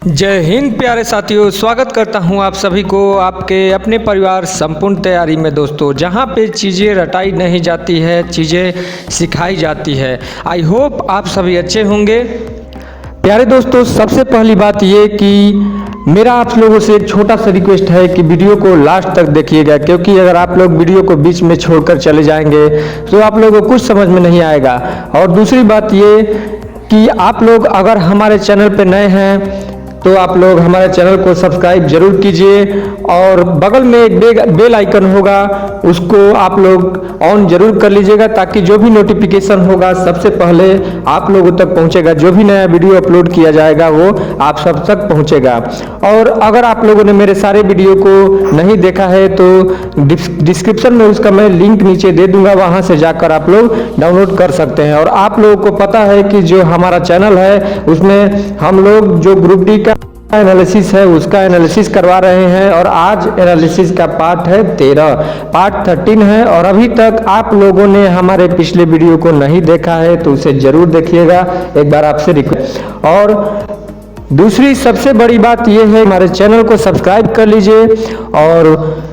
जय हिंद प्यारे साथियों, स्वागत करता हूं आप सभी को आपके अपने परिवार संपूर्ण तैयारी में दोस्तों, जहां पे चीज़ें रटाई नहीं जाती है, चीज़ें सिखाई जाती है। आई होप आप सभी अच्छे होंगे। प्यारे दोस्तों, सबसे पहली बात ये कि मेरा आप लोगों से एक छोटा सा रिक्वेस्ट है कि वीडियो को लास्ट तक देखिएगा, क्योंकि अगर आप लोग वीडियो को बीच में छोड़कर चले जाएंगे तो आप लोगों को कुछ समझ में नहीं आएगा। और दूसरी बात ये कि आप लोग अगर हमारे चैनल पर नए हैं तो आप लोग हमारे चैनल को सब्सक्राइब जरूर कीजिए और बगल में एक बेल आइकन होगा, उसको आप लोग ऑन जरूर कर लीजिएगा, ताकि जो भी नोटिफिकेशन होगा सबसे पहले आप लोगों तक पहुंचेगा। जो भी नया वीडियो अपलोड किया जाएगा वो आप सब तक पहुंचेगा। और अगर आप लोगों ने मेरे सारे वीडियो को नहीं देखा है तो डिस्क्रिप्शन में उसका मैं लिंक नीचे दे दूंगा, वहां से जाकर आप लोग डाउनलोड कर सकते हैं। और आप लोगों को पता है कि जो हमारा चैनल है उसमें हम लोग जो ग्रुप डी एनालिसिस है उसका एनालिसिस करवा रहे हैं, और आज एनालिसिस का पार्ट है 13, पार्ट 13 है। और अभी तक आप लोगों ने हमारे पिछले वीडियो को नहीं देखा है तो उसे जरूर देखिएगा, एक बार आपसे रिक्वेस्ट। और दूसरी सबसे बड़ी बात यह है, हमारे चैनल को सब्सक्राइब कर लीजिए। और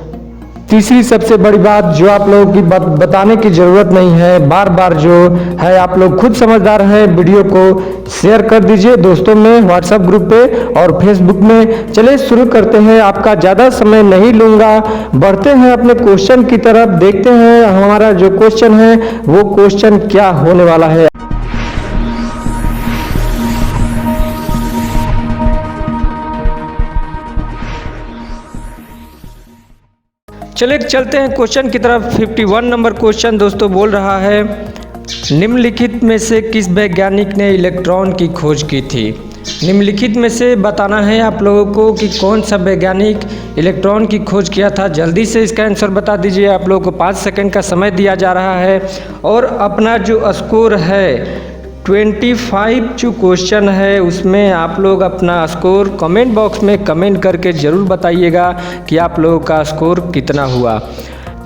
तीसरी सबसे बड़ी बात जो आप लोगों की बताने की जरूरत नहीं है, बार बार जो है आप लोग खुद समझदार हैं, वीडियो को शेयर कर दीजिए दोस्तों में, व्हाट्सएप ग्रुप पे और फेसबुक में। चलिए शुरू करते हैं, आपका ज़्यादा समय नहीं लूँगा, बढ़ते हैं अपने क्वेश्चन की तरफ, देखते हैं हमारा जो क्वेश्चन है वो क्वेश्चन क्या होने वाला है। चलिए चलते हैं क्वेश्चन की तरफ। 51 नंबर क्वेश्चन दोस्तों बोल रहा है, निम्नलिखित में से किस वैज्ञानिक ने इलेक्ट्रॉन की खोज की थी। निम्नलिखित में से बताना है आप लोगों को कि कौन सा वैज्ञानिक इलेक्ट्रॉन की खोज किया था। जल्दी से इसका आंसर बता दीजिए। आप लोगों को 5 सेकंड का समय दिया जा रहा है। और अपना जो स्कोर है 25 जो क्वेश्चन है उसमें आप लोग अपना स्कोर कमेंट बॉक्स में कमेंट करके ज़रूर बताइएगा कि आप लोगों का स्कोर कितना हुआ।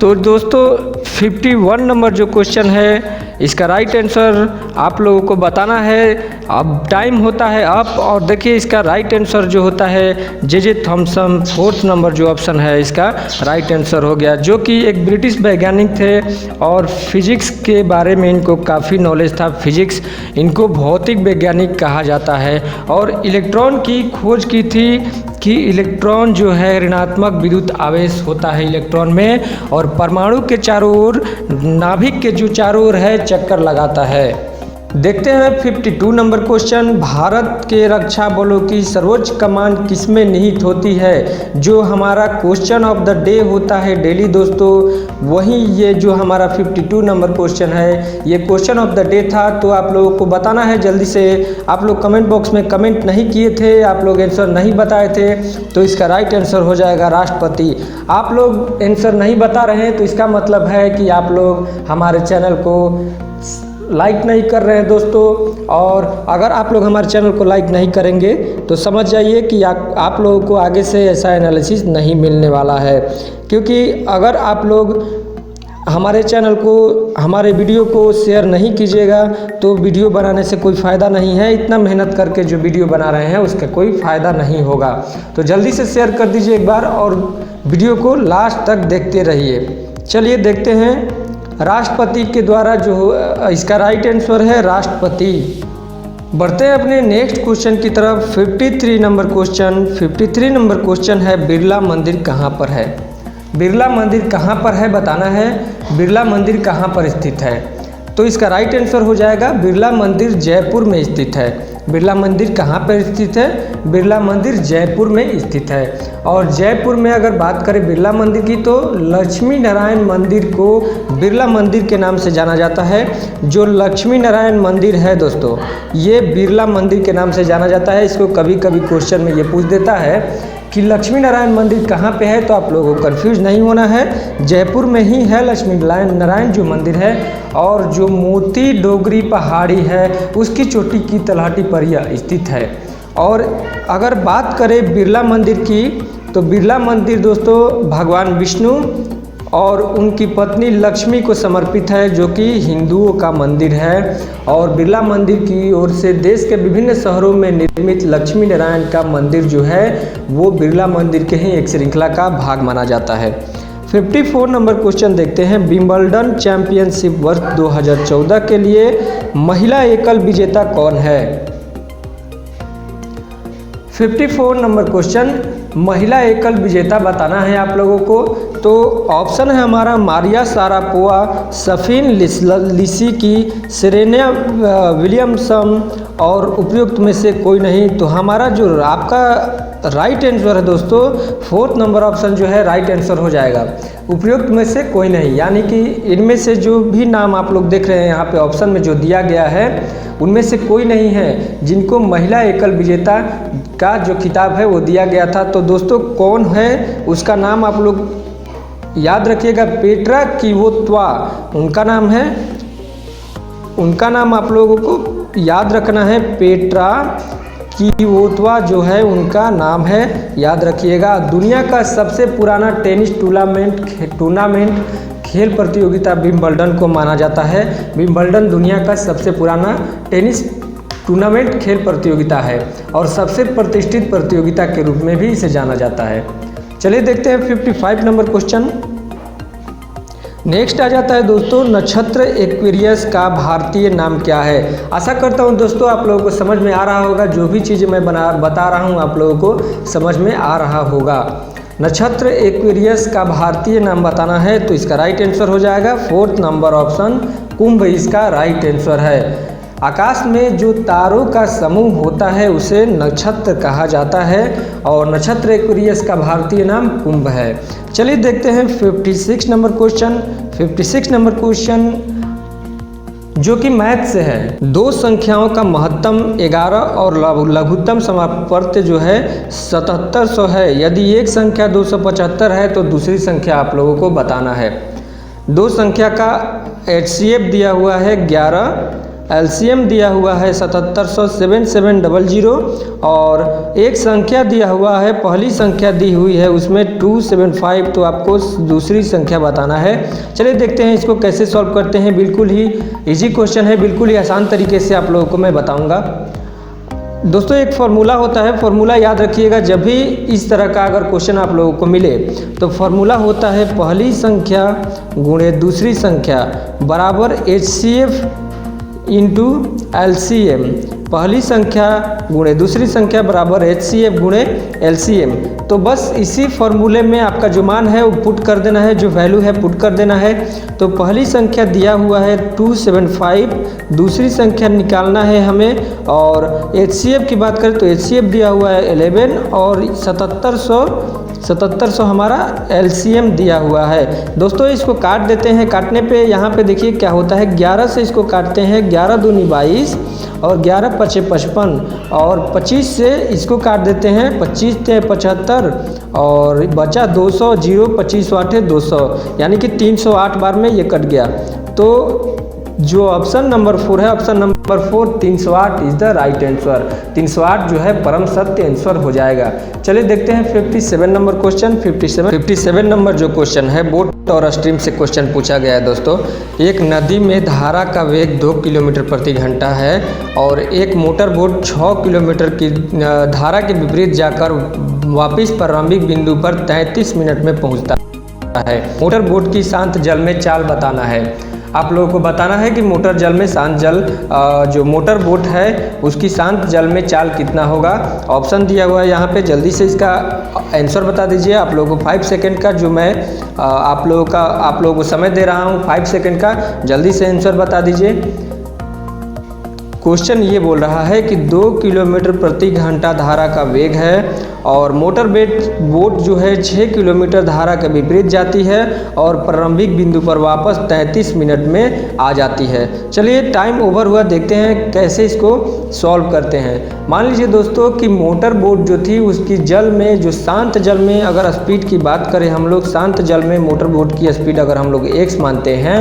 तो दोस्तों 51 नंबर जो क्वेश्चन है इसका राइट आंसर आप लोगों को बताना है। अब टाइम होता है अप, और देखिए इसका राइट आंसर जो होता है जे थॉमसन, 4th नंबर जो ऑप्शन है इसका राइट आंसर हो गया, जो कि एक ब्रिटिश वैज्ञानिक थे और फिजिक्स के बारे में इनको काफ़ी नॉलेज था। फिजिक्स, इनको भौतिक वैज्ञानिक कहा जाता है। और इलेक्ट्रॉन की खोज की थी कि इलेक्ट्रॉन जो है ऋणात्मक विद्युत आवेश होता है इलेक्ट्रॉन में, और परमाणु के चारों ओर, नाभिक के जो चारों ओर है चक्कर लगाता है। देखते हैं 52 नंबर क्वेश्चन, भारत के रक्षा बलों की सर्वोच्च कमान किसमें निहित होती है। जो हमारा क्वेश्चन ऑफ द डे होता है डेली दोस्तों, वही ये जो हमारा 52 नंबर क्वेश्चन है ये क्वेश्चन ऑफ द डे था। तो आप लोगों को बताना है जल्दी से। आप लोग कमेंट बॉक्स में कमेंट नहीं किए थे, आप लोग आंसर नहीं बताए थे, तो इसका राइट आंसर हो जाएगा राष्ट्रपति। आप लोग आंसर नहीं बता रहे हैं तो इसका मतलब है कि आप लोग हमारे चैनल को लाइक नहीं कर रहे हैं दोस्तों। और अगर आप लोग हमारे चैनल को लाइक नहीं करेंगे तो समझ जाइए कि आप लोगों को आगे से ऐसा एनालिसिस नहीं मिलने वाला है। क्योंकि अगर आप लोग हमारे चैनल को, हमारे वीडियो को शेयर नहीं कीजिएगा तो वीडियो बनाने से कोई फ़ायदा नहीं है। इतना मेहनत करके जो वीडियो बना रहे हैं उसका कोई फ़ायदा नहीं होगा। तो जल्दी से शेयर कर दीजिए एक बार, और वीडियो को लास्ट तक देखते रहिए। चलिए देखते हैं राष्ट्रपति के द्वारा जो इसका राइट आंसर है राष्ट्रपति। बढ़ते हैं अपने नेक्स्ट क्वेश्चन की तरफ। 53 नंबर क्वेश्चन। 53 नंबर क्वेश्चन है, बिरला मंदिर कहाँ पर है। बिरला मंदिर कहाँ पर है बताना है। बिरला मंदिर कहाँ पर स्थित है, तो इसका राइट आंसर हो जाएगा बिरला मंदिर जयपुर में स्थित है। बिरला मंदिर कहाँ पर स्थित है, बिरला मंदिर जयपुर में स्थित है। और जयपुर में अगर बात करें बिरला मंदिर की तो लक्ष्मी नारायण मंदिर को बिरला मंदिर के नाम से जाना जाता है। जो लक्ष्मी नारायण मंदिर है दोस्तों, ये बिरला मंदिर के नाम से जाना जाता है। इसको कभी कभी क्वेश्चन में ये पूछ देता है कि लक्ष्मी नारायण मंदिर कहाँ पे है, तो आप लोगों को कंफ्यूज नहीं होना है, जयपुर में ही है लक्ष्मी नारायण जो मंदिर है। और जो मोती डोगरी पहाड़ी है उसकी चोटी की तलहटी पर यह स्थित है। और अगर बात करें बिरला मंदिर की तो बिरला मंदिर दोस्तों भगवान विष्णु और उनकी पत्नी लक्ष्मी को समर्पित है, जो कि हिंदुओं का मंदिर है। और बिरला मंदिर की ओर से देश के विभिन्न शहरों में निर्मित लक्ष्मी नारायण का मंदिर जो है वो बिरला मंदिर के ही एक श्रृंखला का भाग माना जाता है। 54 नंबर क्वेश्चन देखते हैं। विंबलडन चैंपियनशिप वर्ष 2014 के लिए महिला एकल विजेता कौन है? 54 नंबर क्वेश्चन, महिला एकल विजेता बताना है आप लोगों को। तो ऑप्शन है हमारा Maria Sharapova, Sabine Lisicki, Serena Williamson और उपयुक्त में से कोई नहीं। तो हमारा जो आपका राइट आंसर है दोस्तों, 4th नंबर ऑप्शन जो है राइट आंसर हो जाएगा, उपयुक्त में से कोई नहीं। यानी कि इनमें से जो भी नाम आप लोग देख रहे हैं यहाँ पे ऑप्शन में जो दिया गया है उनमें से कोई नहीं है जिनको महिला एकल विजेता का जो खिताब है वो दिया गया था। तो दोस्तों कौन है उसका नाम आप लोग याद रखिएगा, पेट्रा किवोत्वा उनका नाम है। उनका नाम आप लोगों को याद रखना है, पेट्रा किवोत्वा जो है उनका नाम है, याद रखिएगा। दुनिया का सबसे पुराना टेनिस टूर्नामेंट खेल प्रतियोगिता विंबलडन को माना जाता है। विंबलडन दुनिया का सबसे पुराना टेनिस टूर्नामेंट खेल प्रतियोगिता है और सबसे प्रतिष्ठित प्रतियोगिता के रूप में भी इसे जाना जाता है। चलिए देखते हैं 55 नंबर क्वेश्चन। नेक्स्ट आ जाता है दोस्तों, नक्षत्र एक्वेरियस का भारतीय नाम क्या है? आशा करता हूं दोस्तों आप लोगों को समझ में आ रहा होगा, जो भी चीज़ें मैं बता रहा हूं आप लोगों को समझ में आ रहा होगा। नक्षत्र एक्वेरियस का भारतीय नाम बताना है तो इसका राइट आंसर हो जाएगा 4th नंबर ऑप्शन कुंभ इसका राइट आंसर है। आकाश में जो तारों का समूह होता है उसे नक्षत्र कहा जाता है और नक्षत्र एक्वेरियस का भारतीय नाम कुंभ है। चलिए देखते हैं 56 नंबर क्वेश्चन। 56 नंबर क्वेश्चन जो कि मैथ से है। दो संख्याओं का महत्तम 11 और लघुत्तम समापवर्त्य जो है 7700 है। यदि एक संख्या 275 है तो दूसरी संख्या आप लोगों को बताना है। दो संख्या का HCF दिया हुआ है 11, LCM दिया हुआ है 7700 7700 और एक संख्या दिया हुआ है, पहली संख्या दी हुई है उसमें 275, तो आपको दूसरी संख्या बताना है। चलिए देखते हैं इसको कैसे सॉल्व करते हैं। बिल्कुल ही इजी क्वेश्चन है, बिल्कुल ही आसान तरीके से आप लोगों को मैं बताऊंगा। दोस्तों एक फार्मूला होता है, फार्मूला याद रखिएगा। जब भी इस तरह का अगर क्वेश्चन आप लोगों को मिले तो फार्मूला होता है पहली संख्या गुणे दूसरी संख्या बराबर HCF इंटू LCM। पहली संख्या गुणे दूसरी संख्या बराबर HCF गुणे LCM। तो बस इसी फॉर्मूले में आपका जो मान है वो पुट कर देना है, जो वैल्यू है पुट कर देना है। तो पहली संख्या दिया हुआ है 275, दूसरी संख्या निकालना है हमें और HCF की बात करें तो HCF दिया हुआ है 11 और 7700 हमारा LCM दिया हुआ है। दोस्तों इसको काट देते हैं। काटने पे यहाँ पे देखिए क्या होता है, 11 से इसको काटते हैं, 11 दूनी 22 और 11 पचे 55 और 25 से इसको काट देते हैं, 25 से 75 और बचा 200, 0 25 8 200, यानी कि 308 बार में ये कट गया। तो जो ऑप्शन नंबर 4 है, option number 4 308 is the right answer. 308 जो है परम सत्य आंसर हो जाएगा। चलिए देखते हैं 57 नंबर क्वेश्चन। 57 नंबर जो क्वेश्चन है बोट और स्ट्रीम से क्वेश्चन पूछा गया है दोस्तों। एक नदी में धारा का वेग 2 किलोमीटर प्रति घंटा है और एक मोटर बोट 6 किलोमीटर की धारा के विपरीत जाकर वापिस प्रारंभिक बिंदु पर 33 मिनट में पहुंचता है। मोटर बोट की शांत जल में चाल बताना है। आप लोगों को बताना है कि मोटर जल में शांत जल जो मोटर बोट है उसकी शांत जल में चाल कितना होगा। ऑप्शन दिया हुआ है यहाँ पे, जल्दी से इसका आंसर बता दीजिए। आप लोगों को 5 सेकंड का जो मैं आप लोगों को समय दे रहा हूँ 5 सेकंड का, जल्दी से आंसर बता दीजिए। क्वेश्चन ये बोल रहा है कि 2 किलोमीटर प्रति घंटा धारा का वेग है और मोटर बोट जो है 6 किलोमीटर धारा के विपरीत जाती है और प्रारंभिक बिंदु पर वापस 33 मिनट में आ जाती है। चलिए टाइम ओवर हुआ, देखते हैं कैसे इसको सॉल्व करते हैं। मान लीजिए दोस्तों कि मोटर बोट जो थी उसकी जल में, जो शांत जल में अगर स्पीड की बात करें हम लोग, शांत जल में मोटर बोट की स्पीड अगर हम लोग x मानते हैं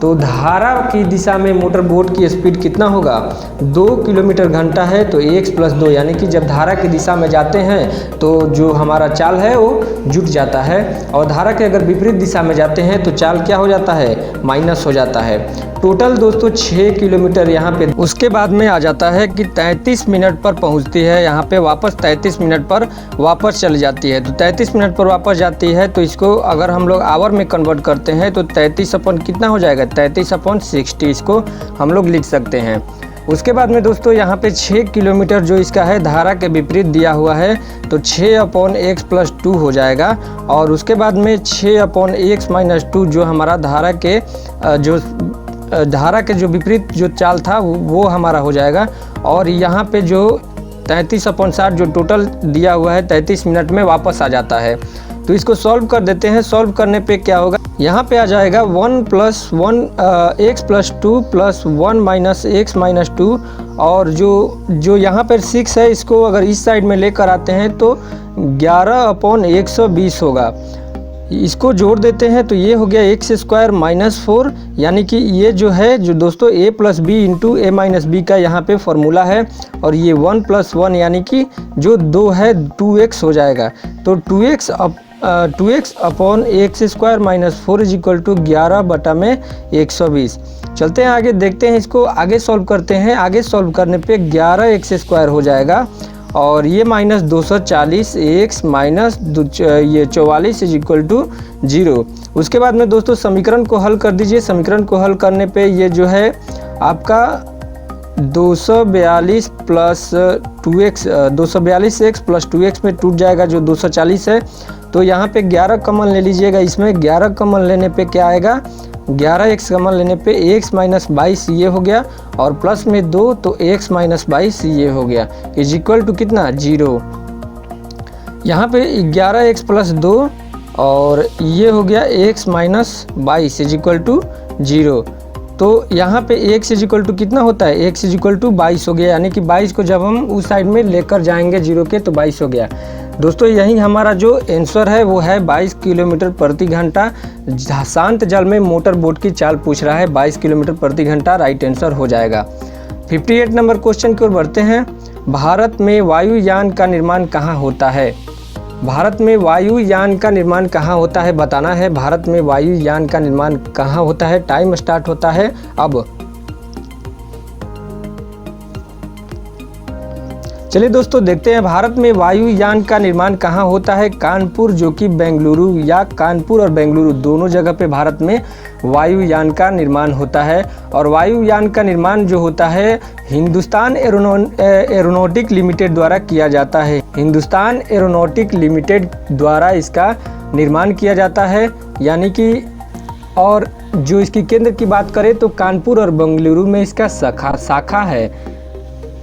तो धारा की दिशा में मोटर बोट की स्पीड कितना होगा, 2 किलोमीटर घंटा है, तो x + 2 यानी कि जब धारा की दिशा में जाते हैं तो जो हमारा चाल है वो जुट जाता है, और धारा के अगर विपरीत दिशा में जाते हैं तो चाल क्या हो जाता है, माइनस हो जाता है। टोटल दोस्तों 6 किलोमीटर यहाँ पे। उसके बाद में आ जाता है कि 33 मिनट पर पहुँचती है यहाँ पे, वापस 33 मिनट पर वापस चली जाती है। तो 33 मिनट पर वापस जाती है तो इसको अगर हम लोग आवर में कन्वर्ट करते हैं तो 33 अपन कितना हो जाएगा, 33/60 इसको हम लोग लिख सकते हैं। उसके बाद में दोस्तों यहाँ पे 6 किलोमीटर जो इसका है धारा के विपरीत दिया हुआ है, तो 6/x + 2 हो जाएगा, और उसके बाद में 6/x - 2 जो हमारा धारा के जो विपरीत जो चाल था वो हमारा हो जाएगा। और यहाँ पे जो 33/60 जो टोटल दिया हुआ है 33 मिनट में वापस आ जाता है। तो इसको सॉल्व कर देते हैं। सॉल्व करने पे क्या होगा, यहाँ पे आ जाएगा 1 + 1 x + 2 + 1 - x - 2, और जो यहाँ पर 6 है इसको अगर इस साइड में लेकर आते हैं तो 11/120 होगा। इसको जोड़ देते हैं तो ये हो गया x² - 4, यानी कि ये जो है जो दोस्तों a + b × a - b का यहाँ पे फॉर्मूला है, और ये 1 + 1 यानी कि जो 2 है 2x हो जाएगा। तो 2x अपॉन x² - 4 = 11/120। चलते हैं आगे, देखते हैं इसको आगे सॉल्व करते हैं। आगे सॉल्व करने पे 11x² हो जाएगा, और ये -240 x ये 44 = 0। उसके बाद में दोस्तों समीकरण को हल कर दीजिए। समीकरण को हल करने पे ये जो है आपका 242 + 2x 242x + 2x में टूट जाएगा जो 240 है। तो यहाँ पे 11 कॉमन ले लीजिएगा। इसमें 11 कॉमन लेने पे क्या आएगा, 11x कॉमन लेने पे x - 22 ये हो गया, और प्लस में 2 तो x - 22 ये हो गया, = कितना, 0। यहाँ पे 11x + 2 और ये हो गया x - 22 = 0। तो यहाँ पे x = कितना होता है, x = 22 हो गया, यानी कि 22 को जब हम उस साइड में लेकर जाएंगे 0 के तो 22 हो गया। दोस्तों यही हमारा जो आंसर है वो है 22 किलोमीटर प्रति घंटा। शांत जल में मोटर बोट की चाल पूछ रहा है, 22 किलोमीटर प्रति घंटा राइट आंसर हो जाएगा। 58 नंबर क्वेश्चन की ओर बढ़ते हैं। भारत में वायुयान का निर्माण कहाँ होता है, भारत में वायुयान का निर्माण कहाँ होता है बताना है। भारत में वायुयान का निर्माण कहाँ होता है, टाइम स्टार्ट होता है अब। चलिए दोस्तों देखते हैं भारत में वायुयान का निर्माण कहाँ होता है। कानपुर जो कि बेंगलुरु, या कानपुर और बेंगलुरु दोनों जगह पे भारत में वायुयान का निर्माण होता है। और वायुयान का निर्माण जो होता है हिंदुस्तान एरोनॉटिक लिमिटेड द्वारा किया जाता है। हिंदुस्तान एरोनॉटिक लिमिटेड द्वारा इसका निर्माण किया जाता है, यानी कि और जो इसकी केंद्र की बात करें तो कानपुर और बेंगलुरु में इसका शाखा है।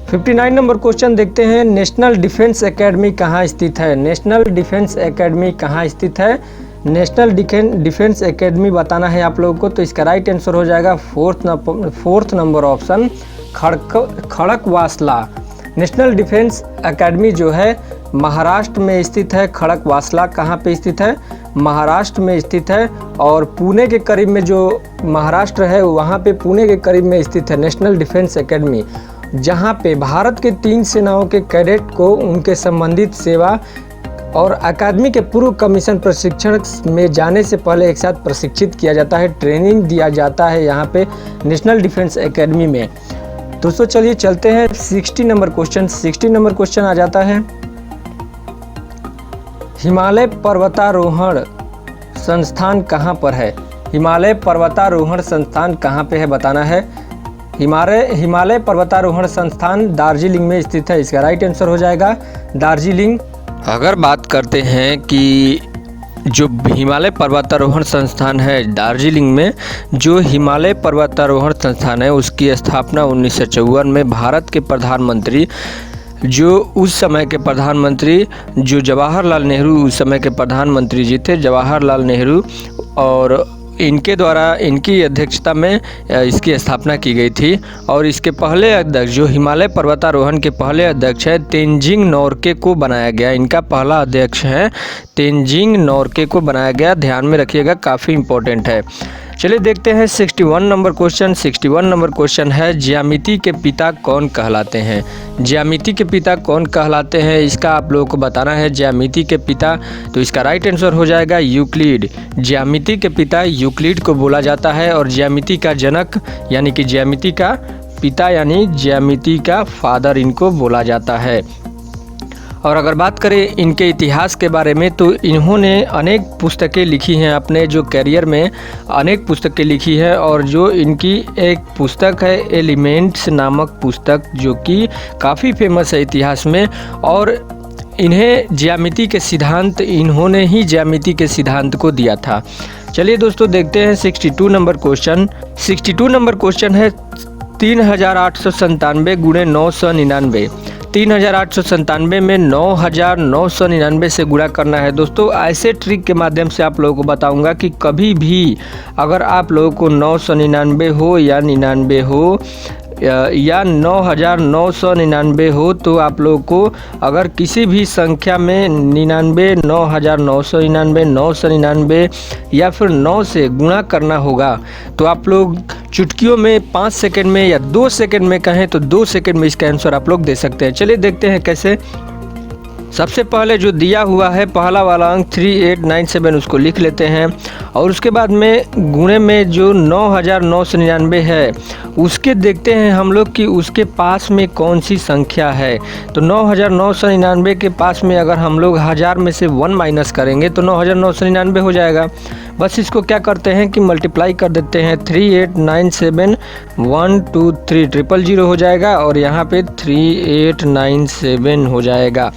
59 नंबर क्वेश्चन देखते हैं। नेशनल डिफेंस एकेडमी कहाँ स्थित है, नेशनल डिफेंस एकेडमी कहाँ स्थित है। नेशनल डिफेंस एकेडमी बताना है आप लोगों को, तो इसका राइट आंसर हो जाएगा fourth number option, Khadakwasla. National defence academy जो है महाराष्ट्र में स्थित है। खड़कवासला कहाँ पे स्थित है, महाराष्ट्र में स्थित है, और पुणे के करीब में जो महाराष्ट्र है वहाँ पे पुणे के करीब में स्थित है नेशनल डिफेंस एकेडमी, जहाँ पे भारत के 3 सेनाओं के कैडेट को उनके संबंधित सेवा और अकादमी के पूर्व कमीशन प्रशिक्षण में जाने से पहले एक साथ प्रशिक्षित किया जाता है, ट्रेनिंग दिया जाता है यहाँ पे नेशनल डिफेंस एकेडमी में। दोस्तों चलिए चलते हैं 60 नंबर क्वेश्चन। 60 नंबर क्वेश्चन आ जाता है, हिमालय पर्वतारोहण संस्थान कहाँ पर है। हिमालय पर्वतारोहण संस्थान कहाँ पे है बताना है। हिमालय पर्वतारोहण संस्थान दार्जिलिंग में स्थित है। इसका राइट आंसर हो जाएगा दार्जिलिंग। अगर बात करते हैं कि जो हिमालय पर्वतारोहण संस्थान है दार्जिलिंग में, जो हिमालय पर्वतारोहण संस्थान है उसकी स्थापना 1954 में भारत के प्रधानमंत्री, जो उस समय के प्रधानमंत्री जो जवाहरलाल नेहरू उस समय के प्रधानमंत्री जी थे, जवाहरलाल नेहरू, और इनके द्वारा इनकी अध्यक्षता में इसकी स्थापना की गई थी। और इसके पहले अध्यक्ष जो हिमालय पर्वतारोहण के पहले अध्यक्ष है तेनजिंग नोरके को बनाया गया। इनका पहला अध्यक्ष है तेनजिंग नोरके को बनाया गया, ध्यान में रखिएगा काफ़ी इम्पोर्टेंट है। चलिए देखते हैं 61 नंबर क्वेश्चन। 61 नंबर क्वेश्चन है ज्यामिति के पिता कौन कहलाते हैं। ज्यामिति के पिता कौन कहलाते हैं इसका आप लोगों को बताना है। ज्यामिति के पिता, तो इसका राइट आंसर हो जाएगा यूक्लिड। ज्यामिति के पिता यूक्लिड को बोला जाता है और ज्यामिति का जनक यानी कि ज्यामिति का पिता यानी ज्यामिति का फादर इनको बोला जाता है। और अगर बात करें इनके इतिहास के बारे में तो इन्होंने अनेक पुस्तकें लिखी हैं, अपने जो करियर में अनेक पुस्तकें लिखी है। और जो इनकी एक पुस्तक है एलिमेंट्स नामक पुस्तक, जो कि काफ़ी फेमस है इतिहास में। और इन्हें ज्यामिति के सिद्धांत, इन्होंने ही ज्यामिति के सिद्धांत को दिया था। चलिए दोस्तों देखते हैं 62 नंबर क्वेश्चन। 62 नंबर क्वेश्चन है 3897 गुणे 999। 3897 में 9999 से गुणा करना है। दोस्तों ऐसे ट्रिक के माध्यम से आप लोगों को बताऊंगा कि कभी भी अगर आप लोगों को 999 हो या 99 हो या 9999 हो, तो आप लोगों को अगर किसी भी संख्या में 99, 9999, 999 या फिर 9 से गुणा करना होगा, तो आप लोग चुटकियों में 5 सेकंड में या 2 सेकंड में कहें तो 2 सेकंड में इसका आंसर आप लोग दे सकते हैं। चलिए देखते हैं कैसे। सबसे पहले जो दिया हुआ है पहला वाला अंक 3897 उसको लिख लेते हैं। और उसके बाद में गुणे में जो 9999 है उसके देखते हैं हम लोग कि उसके पास में कौन सी संख्या है। तो 9999 के पास में अगर हम लोग 1000 में से 1 माइनस करेंगे तो 9999 हो जाएगा। बस इसको क्या करते हैं कि मल्टीप्लाई कर देते हैं। 3897 1 2 3 000 हो जाएगा और यहाँ पे 3897 हो जाएगा।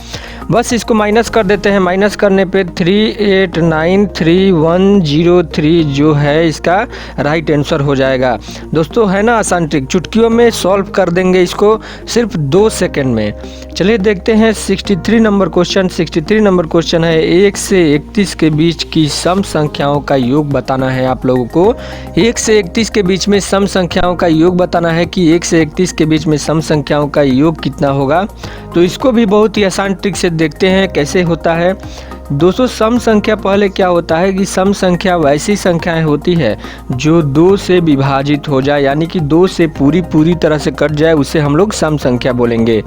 बस इसको माइनस कर देते हैं। माइनस करने पे 3893 जो है इसका राइट आंसर हो जाएगा। दोस्तों है ना आसान ट्रिक, चुटकियों में सॉल्व कर देंगे इसको सिर्फ 2 सेकंड में। चलिए देखते हैं 63 नंबर क्वेश्चन। 63 नंबर क्वेश्चन है 1 से 31 के बीच की सम संख्याओं का योग बताना है। आप लोगों को 1 से 31 के बीच में सम संख्याओं का योग बताना है कि 1 से 31 के बीच में सम संख्याओं का योग कितना होगा। तो इसको भी बहुत ही आसान ट्रिक से देखते हैं कैसे होता है। दोस्तों सम संख्या पहले क्या होता है कि सम संख्या वैसी संख्याएं होती है जो 2 से विभाजित हो जाए, यानी कि 2 से पूरी तरह से कट जाए, उसे हम लोग सम संख्या बोलेंगे।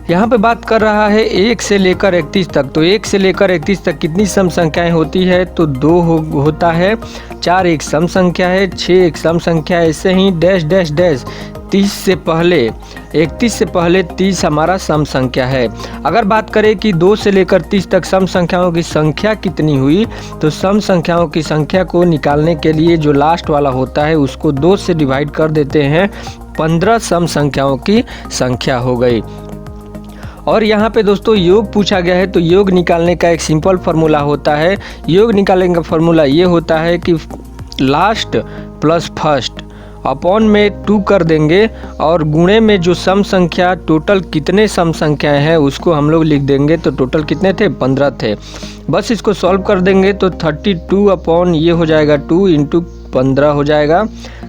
यहाँ पे बात कर रहा है 1 से लेकर 31 तक। तो 1 से लेकर 31 तक कितनी सम संख्याएं होती है, तो 2 होता है। 4 एक सम संख्या है, 6 एक सम संख्या है। ऐसे ही डैश डैश डैश 30 से पहले 31 से पहले 30 हमारा सम संख्या है। अगर बात करें कि 2 से लेकर 30 तक सम संख्याओं की संख्या कितनी हुई, तो सम संख्याओं की संख्या को निकालने के लिए जो लास्ट वाला होता है उसको 2 से डिवाइड कर देते हैं। 15 सम संख्याओं की संख्या हो गई। और यहाँ पे दोस्तों योग पूछा गया है, तो योग निकालने का एक सिंपल फार्मूला होता है। योग निकालने का फार्मूला ये होता है कि लास्ट प्लस फर्स्ट अपॉन में 2 कर देंगे और गुणे में जो सम संख्या टोटल कितने सम संख्याएं हैं उसको हम लोग लिख देंगे। तो टोटल कितने थे, 15 थे। बस इसको सॉल्व कर देंगे तो 32 अपॉन ये हो जाएगा 2 इंटू 15 हो जाएगा।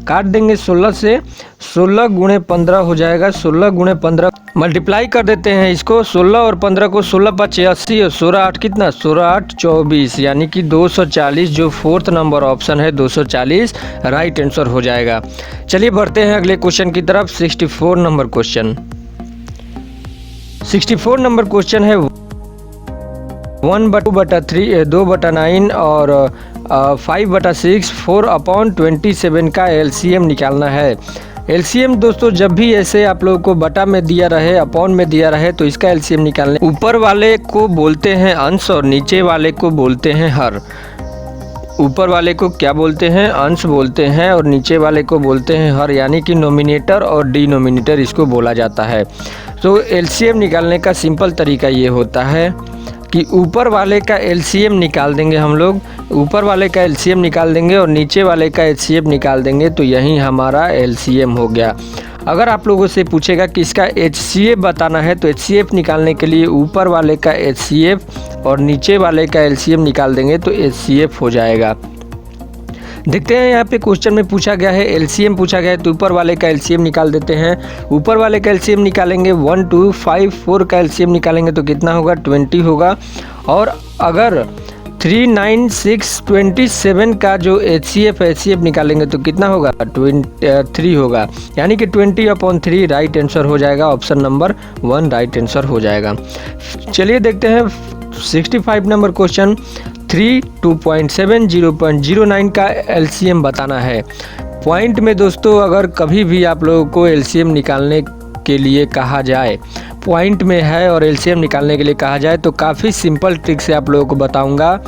काट देंगे 16 से, 16 गुणे 15 हो जाएगा। 16 गुणे 15 मल्टीप्लाई कर देते हैं इसको। 16 और 15 को 16 5 80 और 16 8 कितना, 16 8 24, यानी कि 240। जो 4th नंबर ऑप्शन है 240 राइट आंसर हो जाएगा। चलिए बढ़ते हैं अगले क्वेश्चन की तरफ। 64 नंबर क्वेश्चन। 64 नंबर क्वेश्चन है 1/2/3 2/9 और 5/6 4/27 का एलसीएम निकालना है। एलसीएम दोस्तों जब भी ऐसे आप लोगों को बटा में दिया रहे, अपॉन में दिया रहे, तो इसका एलसीएम निकालने ऊपर वाले को बोलते हैं अंश और नीचे वाले को बोलते हैं हर। ऊपर वाले को क्या बोलते हैं, अंश बोलते हैं, और नीचे वाले को बोलते हैं हर, यानी कि नोमिनेटर और डिनोमिनेटर इसको बोला जाता है। तो एलसीएम निकालने का सिंपल तरीका ये होता है कि ऊपर वाले का एलसीएम निकाल देंगे हम लोग, ऊपर वाले का एलसीएम निकाल देंगे और नीचे वाले का एचसीएफ निकाल देंगे, तो यही हमारा एलसीएम हो गया। अगर आप लोगों से पूछेगा कि इसका एचसीएफ बताना है, तो एचसीएफ निकालने के लिए ऊपर वाले का एचसीएफ और नीचे वाले का एलसीएम निकाल देंगे तो एचसीएफ हो जाएगा। देखते हैं यहाँ पे क्वेश्चन में पूछा गया है एलसीएम पूछा गया है, तो ऊपर वाले का एलसीएम निकाल देते हैं। ऊपर वाले का एलसीएम निकालेंगे 1 2 5 4 का एलसीएम निकालेंगे तो कितना होगा, 20 होगा। और अगर 39627 का जो HCF निकालेंगे तो कितना होगा 3 होगा, यानी कि 20/3 राइट आंसर हो जाएगा। ऑप्शन नंबर 1 राइट आंसर हो जाएगा। चलिए देखते हैं 65 नंबर क्वेश्चन। 3 2.7 का LCM बताना है। पॉइंट में दोस्तों अगर कभी भी आप लोगों को LCM निकालने के लिए कहा जाए, पॉइंट में है और LCM निकालने के लिए कहा जाए तो काफ़ी सिंपल ट्रिक से आप लोगों को बताऊंगा।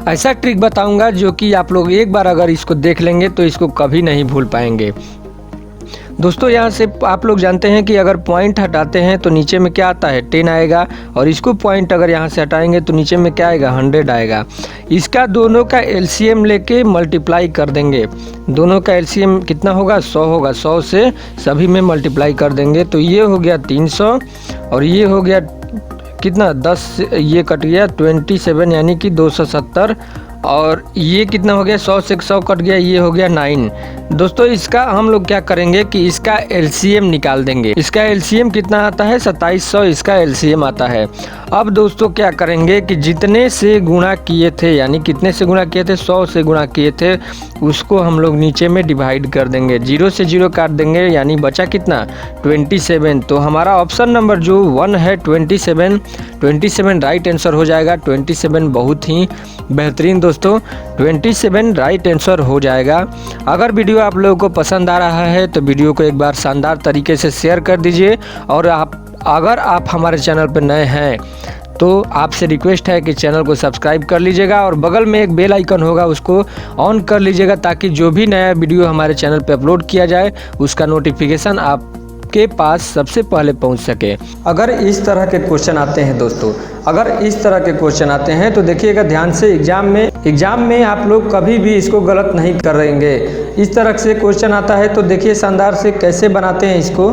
ऐसा ट्रिक बताऊंगा जो कि आप लोग एक बार अगर इसको देख लेंगे तो इसको कभी नहीं भूल पाएंगे। दोस्तों यहाँ से आप लोग जानते हैं कि अगर पॉइंट हटाते हैं तो नीचे में क्या आता है 10 आएगा, और इसको पॉइंट अगर यहाँ से हटाएंगे तो नीचे में क्या आएगा 100 आएगा। इसका दोनों का LCM लेके मल्टीप्लाई कर देंगे। दोनों का LCM कितना होगा 100 होगा। 100 से सभी में मल्टीप्लाई कर देंगे तो ये हो गया 300 और ये हो गया कितना 10, ये कट गया 27 यानी कि 270, और ये कितना हो गया 100 से 100 कट गया, ये हो गया 9। दोस्तों इसका हम लोग क्या करेंगे कि इसका LCM निकाल देंगे। इसका LCM कितना आता है 2700 इसका LCM आता है। अब दोस्तों क्या करेंगे कि जितने से गुणा किए थे, यानी कितने से गुणा किए थे 100 से गुणा किए थे, उसको हम लोग नीचे में डिवाइड कर देंगे। 0 से 0 काट देंगे, यानी बचा कितना 27। तो हमारा ऑप्शन नंबर जो 1 है 27 राइट आंसर हो जाएगा। 27 बहुत ही बेहतरीन दोस्तों, 27 राइट आंसर हो जाएगा। अगर वीडियो आप लोगों को पसंद आ रहा है तो वीडियो को एक बार शानदार तरीके से शेयर कर दीजिए, और अगर आप हमारे चैनल पर नए हैं तो आपसे रिक्वेस्ट है कि चैनल को सब्सक्राइब कर लीजिएगा, और बगल में एक बेल आइकन होगा उसको ऑन कर लीजिएगा, ताकि जो भी नया वीडियो हमारे चैनल पर अपलोड किया जाए उसका नोटिफिकेशन आपके पास सबसे पहले पहुंच सके। अगर इस तरह के क्वेश्चन आते हैं दोस्तों, अगर इस तरह के क्वेश्चन आते हैं तो देखिएगा ध्यान से, एग्जाम में आप लोग कभी भी इसको गलत नहीं करेंगे। इस तरह से क्वेश्चन आता है तो देखिए शानदार से कैसे बनाते हैं इसको।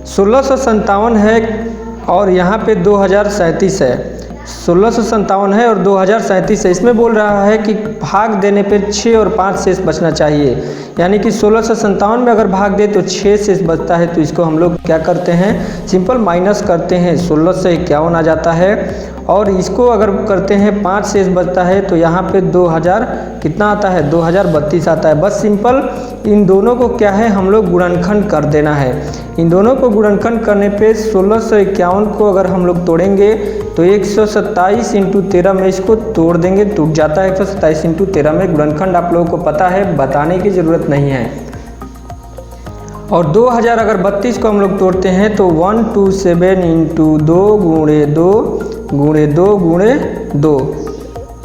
1657 है और यहाँ पे 2037 है। 1657 है और 2037 है। इसमें बोल रहा है कि भाग देने पे 6 और 5 शेष बचना चाहिए, यानी कि 1657 में अगर भाग दे तो 6 शेष बचता है। तो इसको हम लोग क्या करते हैं सिंपल माइनस करते हैं, 16 से 51 आ जाता है, और इसको अगर करते हैं 5 शेष बचता है तो यहाँ पे 2000 कितना आता है 2032 आता है। बस सिंपल इन दोनों को क्या है हम लोग गुणनखंड कर देना है। इन दोनों को गुणनखंड करने पे 1651 को अगर हम लोग तोड़ेंगे तो 127 × 13 में इसको तोड़ देंगे, टूट जाता है 127 × 13 में। गुणनखंड आप लोगों को पता है, बताने की ज़रूरत नहीं है। और 2000 अगर 32 को हम लोग तोड़ते हैं तो 127 × 2 × 2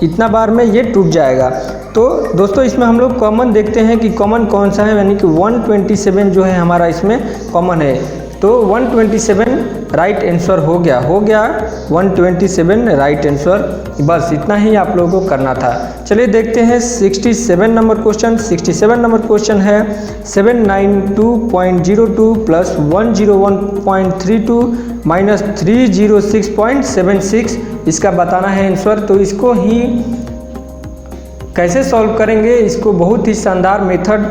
इतना बार में ये टूट जाएगा। तो दोस्तों इसमें हम लोग कॉमन देखते हैं कि कॉमन कौन सा है, यानी कि 127 जो है हमारा इसमें कॉमन है। तो 127 राइट आंसर हो गया 127 राइट आंसर। बस इतना ही आप लोगों को करना था। चलिए देखते हैं 67 नंबर क्वेश्चन। 67 नंबर क्वेश्चन है 792.02 प्लस 101.32 माइनस 306.76 इसका बताना है आंसर। तो इसको ही कैसे सॉल्व करेंगे, इसको बहुत ही शानदार मेथड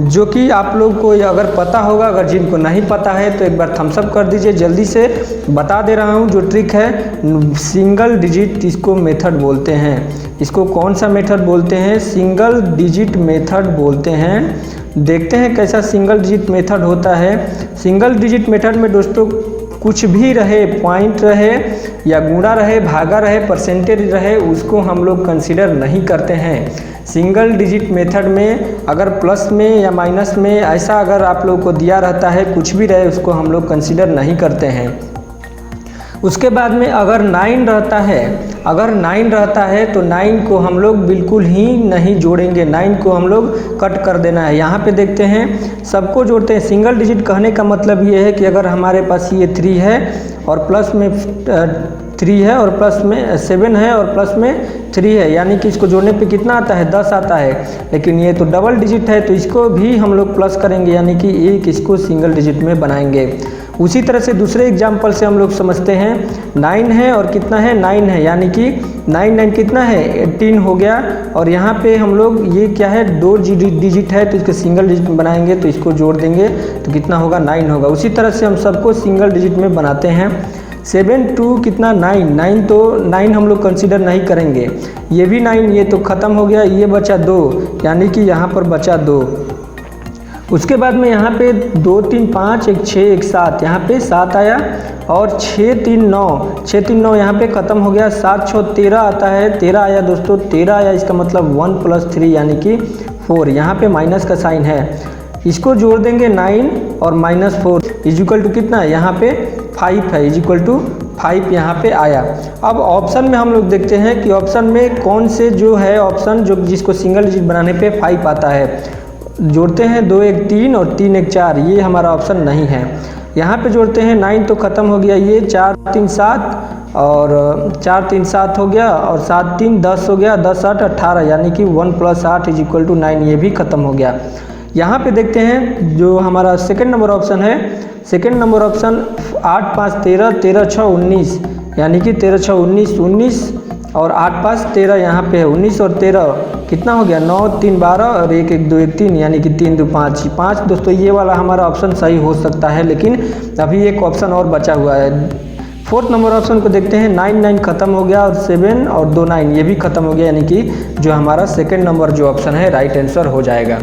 जो कि आप लोग को अगर पता होगा, अगर जिनको नहीं पता है तो एक बार थम्स अप कर दीजिए। जल्दी से बता दे रहा हूँ जो ट्रिक है, सिंगल डिजिट इसको मेथड बोलते हैं। इसको कौन सा मेथड बोलते हैं, सिंगल डिजिट मेथड बोलते हैं। देखते हैं कैसा सिंगल डिजिट मेथड होता है। सिंगल डिजिट मेथड में दोस्तों कुछ भी रहे, पॉइंट रहे या गुणा रहे, भागा रहे, परसेंटेज रहे, उसको हम लोग कंसीडर नहीं करते हैं। सिंगल डिजिट मेथड में अगर प्लस में या माइनस में ऐसा अगर आप लोग को दिया रहता है, कुछ भी रहे, उसको हम लोग कंसीडर नहीं करते हैं। उसके बाद में अगर 9 रहता है तो 9 को हम लोग बिल्कुल ही नहीं जोड़ेंगे, 9 को हम लोग कट कर देना है। यहाँ पे देखते हैं सबको जोड़ते हैं। सिंगल डिजिट कहने का मतलब ये है कि अगर हमारे पास ये 3 है और प्लस में 3 है और प्लस में 7 है और प्लस में 3 है, यानी कि इसको जोड़ने पे कितना आता है 10 आता है। लेकिन ये तो डबल डिजिट है तो इसको भी हम लोग प्लस करेंगे, यानी कि एक इसको सिंगल डिजिट में बनाएंगे। उसी तरह से दूसरे एग्जाम्पल से हम लोग समझते हैं 9 है और कितना है 9 है, यानी कि 9 कितना है 18 हो गया। और यहाँ पे हम लोग ये क्या है 2 डिजिट है तो इसको सिंगल डिजिट में बनाएंगे, तो इसको जोड़ देंगे तो कितना होगा 9 होगा। उसी तरह से हम सबको सिंगल डिजिट में बनाते हैं। 7 2 कितना 9, 9 तो 9 हम लोग कंसीडर नहीं करेंगे, ये भी 9, ये तो ख़त्म हो गया, ये बचा 2, यानी कि यहाँ पर बचा 2। उसके बाद में यहाँ पे 2 3 5 1 6 1 7, यहाँ पे 7 आया और 6 3 9, 6 3 9 यहाँ पे ख़त्म हो गया, 7 6 13 आता है, 13 आया दोस्तों, 13 आया, इसका मतलब 1 + 3 यानी कि 4, यहाँ पे माइनस का साइन है, इसको जोड़ देंगे 9 और -4 इक्वल टू कितना है, यहाँ पे 5 है, इक्वल टू 5 यहाँ पे आया। अब ऑप्शन में हम लोग देखते हैं कि ऑप्शन में कौन से जो है ऑप्शन जो जिसको सिंगल डिजिट बनाने पे 5 आता है। जोड़ते हैं 2 1 3 और 3 1 4, ये हमारा ऑप्शन नहीं है। यहाँ पे जोड़ते हैं 9 तो ख़त्म हो गया, ये 4 3 7 और 4 3 7 हो गया और 7 3 10 हो गया, 10 8 18 यानी कि 1 + 8 इक्वल टू 9, ये भी ख़त्म हो गया। यहाँ पे देखते हैं जो हमारा सेकंड नंबर ऑप्शन है, सेकंड नंबर ऑप्शन 8 5 13 13 6 19 यानी कि 13 6 19 19 और 8 5 13 यहाँ पे है, 19 और 13 कितना हो गया, 9 3 12 और 1 1 2 1 3 यानी कि 3 2 5 5। दोस्तों ये वाला हमारा ऑप्शन सही हो सकता है, लेकिन अभी एक ऑप्शन और बचा हुआ है। फोर्थ नंबर ऑप्शन को देखते हैं, 9 9 ख़त्म हो गया और 7 और 2 9 ये भी ख़त्म हो गया, यानी कि जो हमारा सेकेंड नंबर जो ऑप्शन है राइट आंसर हो जाएगा।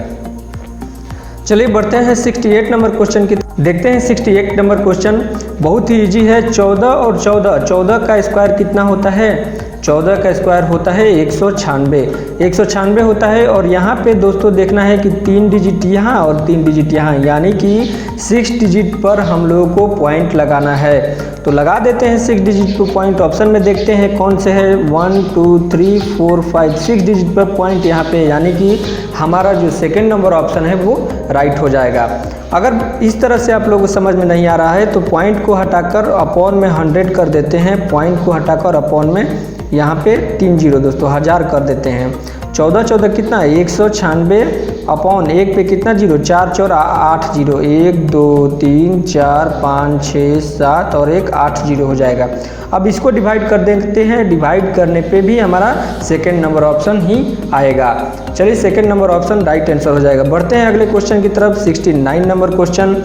चलिए बढ़ते हैं 68 नंबर क्वेश्चन की, देखते हैं 68 नंबर क्वेश्चन बहुत ही इजी है। 14 और 14, 14 का स्क्वायर कितना होता है, 14 का स्क्वायर होता है 196, 196 होता है। और यहाँ पे दोस्तों देखना है कि 3 डिजिट यहाँ और 3 डिजिट यहाँ, यानी कि 6 डिजिट पर हम लोगों को पॉइंट लगाना है। तो लगा देते हैं 6 डिजिट पर पॉइंट। ऑप्शन में देखते हैं कौन से है, 1 2 3 4 5 6 डिजिट पर पॉइंट यहाँ पे, यानी कि हमारा जो सेकेंड नंबर ऑप्शन है वो राइट हो जाएगा। अगर इस तरह से आप लोगों को समझ में नहीं आ रहा है तो पॉइंट को हटाकर अपॉन में 100 कर देते हैं, पॉइंट को हटाकर अपॉन में यहाँ पे 3 0 दोस्तों 1000 कर देते हैं। 14 14 कितना है, 196 अपॉन 1 पे कितना 0, 4 4 8 0, 1 2 3 4 5 6 7 और 1 8 0 हो जाएगा। अब इसको डिवाइड कर देते हैं, डिवाइड करने पे भी हमारा सेकेंड नंबर ऑप्शन ही आएगा। चलिए second number option right answer हो जाएगा। बढ़ते हैं अगले क्वेश्चन की तरफ, 69 नंबर क्वेश्चन।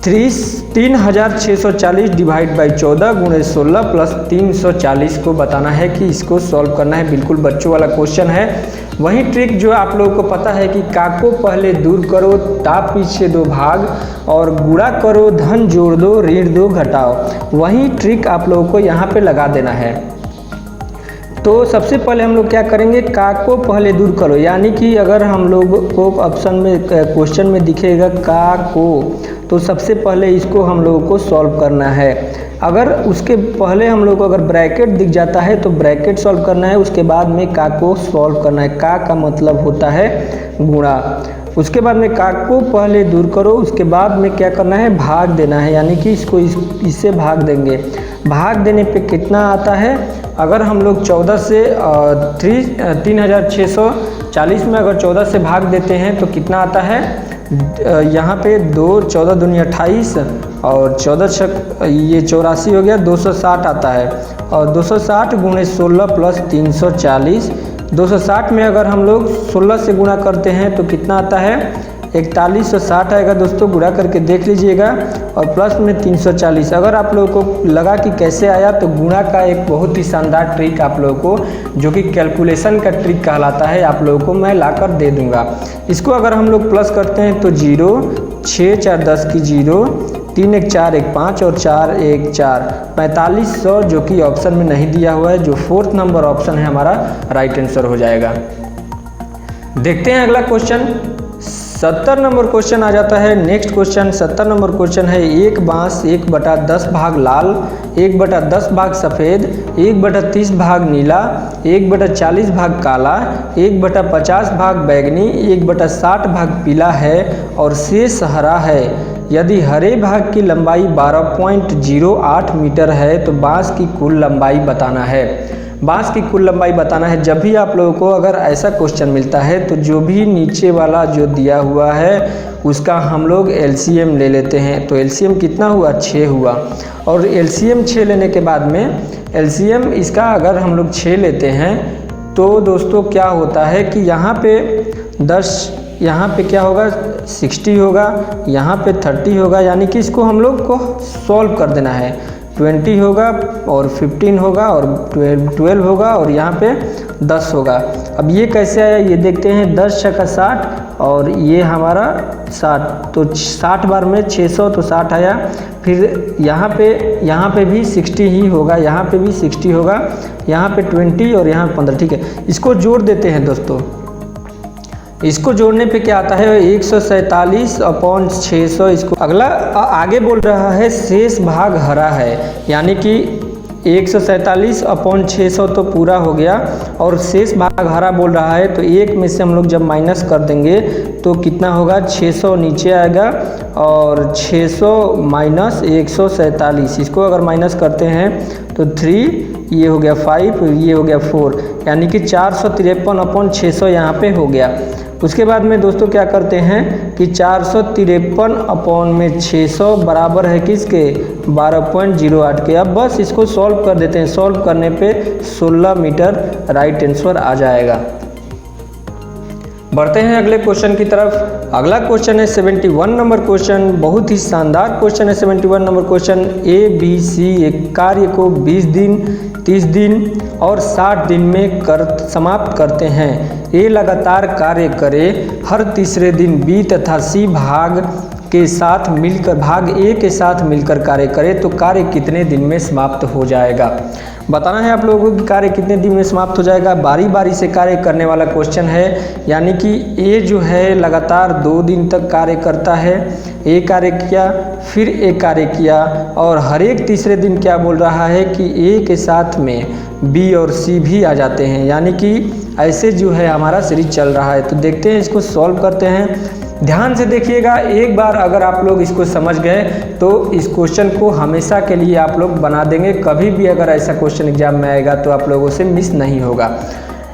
3640 डिवाइड बाई 14 गुणे 16 प्लस 340 को बताना है कि इसको सॉल्व करना है। बिल्कुल बच्चों वाला क्वेश्चन है। वही ट्रिक जो आप लोगों को पता है कि का को पहले दूर करो, ता पीछे दो भाग और गुणा करो, धन जोड़ दो, ऋण दो घटाओ, वही ट्रिक आप लोगों को यहाँ पे लगा देना है। तो सबसे पहले हम लोग क्या करेंगे, का को पहले दूर करो, यानी कि अगर हम लोग को ऑप्शन में क्वेश्चन में दिखेगा का को, तो सबसे पहले इसको हम लोगों को सॉल्व करना है। अगर उसके पहले हम लोग को अगर ब्रैकेट दिख जाता है तो ब्रैकेट सॉल्व करना है, उसके बाद में का को सॉल्व करना है। का मतलब होता है गुणा। उसके बाद में का को पहले दूर करो, उसके बाद में क्या करना है, भाग देना है, यानी कि इसको इससे भाग देंगे। भाग देने पे कितना आता है, अगर हम लोग 14 से 3640 में अगर 14 से भाग देते हैं तो कितना आता है, यहाँ पे 2 14 दूनी 28 और 14 ये 84 हो गया, 260 आता है। और 260 गुणे 16 प्लस 340, 260 में अगर हम लोग 16 से गुणा करते हैं तो कितना आता है, 4160 आएगा दोस्तों, गुणा करके देख लीजिएगा। और प्लस में 340। अगर आप लोगों को लगा कि कैसे आया, तो गुणा का एक बहुत ही शानदार ट्रिक आप लोगों को जो कि कैलकुलेशन का ट्रिक कहलाता है, आप लोगों को मैं लाकर दे दूंगा। इसको अगर हम लोग प्लस करते हैं तो 0 6 4 10 की 0, 3 1 4 1 5 और 4 1 4 4500, जो कि ऑप्शन में नहीं दिया हुआ है, जो फोर्थ नंबर ऑप्शन है हमारा राइट आंसर हो जाएगा। देखते हैं अगला क्वेश्चन, 70 नंबर क्वेश्चन आ जाता है। नेक्स्ट क्वेश्चन 70 नंबर क्वेश्चन है, एक बांस 1/10 भाग लाल, 1/10 भाग सफ़ेद, 1/30 भाग नीला, 1/40 भाग काला, 1/50 भाग बैगनी, 1/60 भाग पीला है और शेष हरा है। यदि हरे भाग की लंबाई 12.08 मीटर है तो बांस की कुल लंबाई बताना है। बांस की कुल लंबाई बताना है। जब भी आप लोगों को अगर ऐसा क्वेश्चन मिलता है तो जो भी नीचे वाला जो दिया हुआ है उसका हम लोग एलसीएम ले लेते हैं। तो एलसीएम कितना हुआ, 6 हुआ। और एलसीएम 6 लेने के बाद में एलसीएम इसका अगर हम लोग 6 लेते हैं तो दोस्तों क्या होता है कि यहाँ पे 10, यहाँ पे क्या होगा 60 होगा, यहाँ पे 30 होगा, यानी कि इसको हम लोग को सॉल्व कर देना है। 20 होगा और 15 होगा और 12 होगा और यहाँ पे 10 होगा। अब ये कैसे आया ये देखते हैं। 10 छक्का 60 और ये हमारा 60, तो 60 बार में 600 तो 60 आया। फिर यहाँ पे भी 60 ही होगा, यहाँ पे भी 60 होगा, यहाँ पे 20 और यहाँ 15। ठीक है, इसको जोड़ देते हैं दोस्तों। इसको जोड़ने पे क्या आता है 147/600। इसको अगला आगे बोल रहा है शेष भाग हरा है, यानी कि 147/600 तो पूरा हो गया और शेष भाग हरा बोल रहा है। तो एक में से हम लोग जब माइनस कर देंगे तो कितना होगा 600 नीचे आएगा और 600 माइनस 147, इसको अगर माइनस करते हैं तो 3, ये हो गया 5, ये हो गया 4, यानी कि 453/600 यहाँ पे हो गया। उसके बाद में दोस्तों क्या करते हैं कि 453/600 बराबर है किसके 12.08 के। अब बस इसको सॉल्व कर देते हैं। सॉल्व करने पे 16 मीटर राइट आंसर आ जाएगा। बढ़ते हैं अगले क्वेश्चन की तरफ। अगला क्वेश्चन है 71 नंबर क्वेश्चन। बहुत ही शानदार क्वेश्चन है 71 नंबर क्वेश्चन। ABC एक कार्य को 20 दिन, 30 दिन और 60 दिन में समाप्त करते हैं। A लगातार कार्य करे, हर तीसरे दिन B तथा C भाग A के साथ मिलकर कार्य करे तो कार्य कितने दिन में समाप्त हो जाएगा। बताना है आप लोगों को कि कार्य कितने दिन में समाप्त हो जाएगा। बारी बारी से कार्य करने वाला क्वेश्चन है, यानी कि A जो है लगातार 2 दिन तक कार्य करता है। A कार्य किया, फिर A कार्य किया और हर एक तीसरे दिन क्या बोल रहा है कि A के साथ में B और C भी आ जाते हैं, यानी कि ऐसे जो है हमारा सीरीज चल रहा है। तो देखते हैं, इसको सॉल्व करते हैं। ध्यान से देखिएगा, एक बार अगर आप लोग इसको समझ गए तो इस क्वेश्चन को हमेशा के लिए आप लोग बना देंगे। कभी भी अगर ऐसा क्वेश्चन एग्जाम में आएगा तो आप लोगों से मिस नहीं होगा।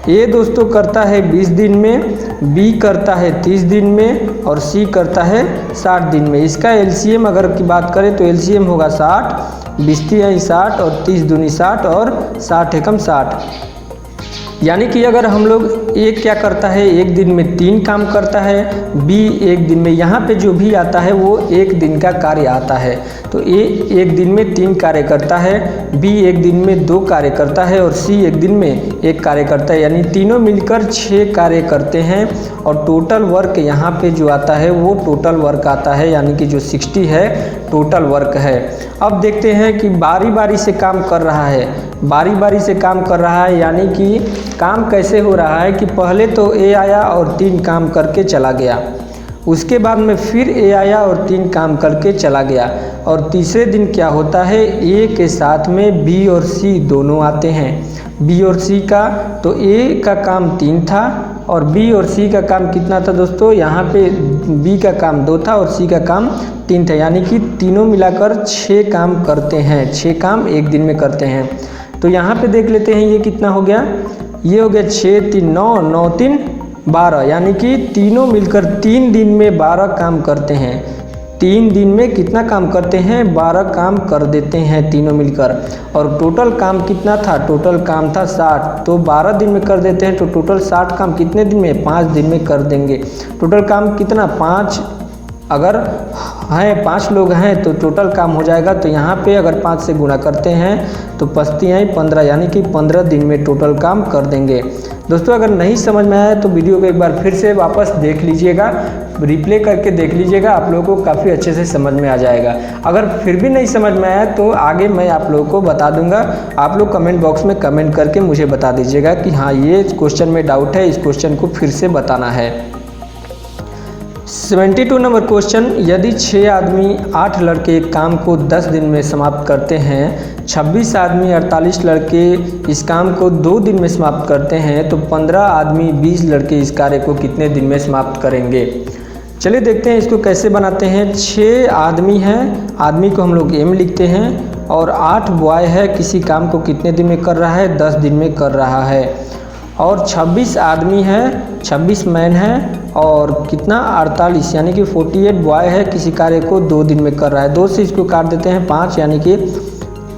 A दोस्तों करता है 20 दिन में, B करता है 30 दिन में और C करता है 60 दिन में। इसका LCM अगर की बात करें तो LCM होगा 60, 20 3 60 और 30 दूनी 60 और 60 एकम 60। यानी कि अगर हम लोग A क्या करता है एक दिन में 3 काम करता है, B एक दिन में, यहाँ पे जो भी आता है वो एक दिन का कार्य आता है। तो A एक दिन में 3 कार्य करता है, B एक दिन में 2 कार्य करता है और C एक दिन में 1 कार्य करता है, यानी तीनों मिलकर 6 कार्य करते हैं। और टोटल वर्क यहाँ पे जो आता है वो टोटल वर्क आता है, यानी कि जो 60 है टोटल वर्क है। अब देखते हैं कि बारी बारी से काम कर रहा है, बारी बारी से काम कर रहा है, यानी कि काम कैसे हो रहा है कि पहले तो A आया और 3 काम करके चला गया, उसके बाद में फिर A आया और 3 काम करके चला गया और तीसरे दिन क्या होता है A के साथ में B और C दोनों आते हैं। B और C का तो A का काम 3 था और B और C का काम कितना था दोस्तों, यहाँ पे B का काम 2 था और C का काम 3 था, यानी कि तीनों मिलाकर 6 काम करते हैं, 6 काम एक दिन में करते हैं। तो यहाँ पे देख लेते हैं ये कितना हो गया, ये हो गया 6 3 9 9 3 12, यानी कि तीनों मिलकर 3 दिन में 12 काम करते हैं। 3 दिन में कितना काम करते हैं 12 काम कर देते हैं तीनों मिलकर। और टोटल काम कितना था, टोटल काम था 60, तो 12 दिन में कर देते हैं तो टोटल 60 काम कितने दिन में 5 दिन में कर देंगे। टोटल काम कितना 5, अगर हैं 5 लोग हैं तो टोटल काम हो जाएगा। तो यहाँ पे अगर 5 से गुणा करते हैं तो 5 15, यानी कि 15 दिन में टोटल काम कर देंगे। दोस्तों अगर नहीं समझ में आया तो वीडियो को एक बार फिर से वापस देख लीजिएगा, रिप्ले करके देख लीजिएगा, आप लोगों को काफ़ी अच्छे से समझ में आ जाएगा। अगर फिर भी नहीं समझ में आया तो आगे मैं आप लोगों को बता दूंगा। आप लोग कमेंट बॉक्स में कमेंट करके मुझे बता दीजिएगा कि हाँ ये क्वेश्चन में डाउट है, इस क्वेश्चन को फिर से बताना है। 72 नंबर क्वेश्चन, यदि 6 आदमी 8 लड़के एक काम को 10 दिन में समाप्त करते हैं, 26 आदमी 48 लड़के इस काम को 2 दिन में समाप्त करते हैं, तो 15 आदमी 20 लड़के इस कार्य को कितने दिन में समाप्त करेंगे। चलिए देखते हैं इसको कैसे बनाते हैं। 6 आदमी हैं, आदमी को हम लोग M लिखते हैं और 8 बॉय है, किसी काम को कितने दिन में कर रहा है 10 दिन में कर रहा है। और 26 आदमी है, 26 मैन है और कितना 48, यानी कि 48 बॉय है, किसी कार्य को 2 दिन में कर रहा है। 2 से इसको काट देते हैं 5, यानी कि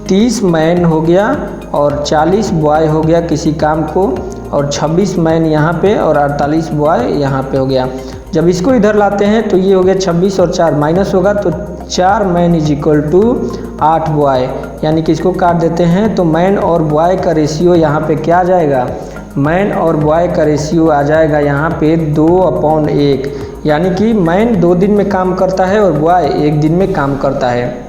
30 मैन हो गया और 40 बॉय हो गया किसी काम को, और 26 मैन यहाँ पे और 48 बॉय यहाँ पे हो गया। जब इसको इधर लाते हैं तो ये हो गया 26 और 4 माइनस होगा, तो 4 man is equal to 8 boy, यानी कि इसको काट देते हैं, तो मैन और बॉय का रेशियो यहाँ पे क्या आ जाएगा, मैन और बॉय का रेशियो आ जाएगा यहाँ पे 2/1, यानी कि मैन 2 दिन में काम करता है और बॉय 1 दिन में काम करता है।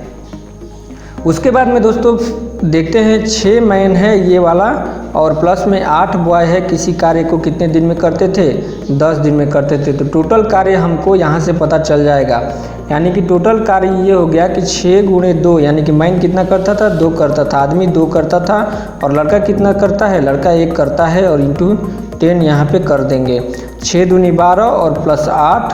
उसके बाद में दोस्तों देखते हैं 6 मैन है ये वाला और प्लस में 8 बॉय है, किसी कार्य को कितने दिन में करते थे, 10 दिन में करते थे। तो टोटल कार्य हमको यहाँ से पता चल जाएगा, यानी कि टोटल कार्य ये हो गया कि 6 × 2, यानी कि मैन कितना करता था, 2 करता था, आदमी 2 करता था, और लड़का कितना करता है, लड़का 1 करता है, और इंटू 10 यहाँ पे कर देंगे। 6 दूनी 12 और प्लस 8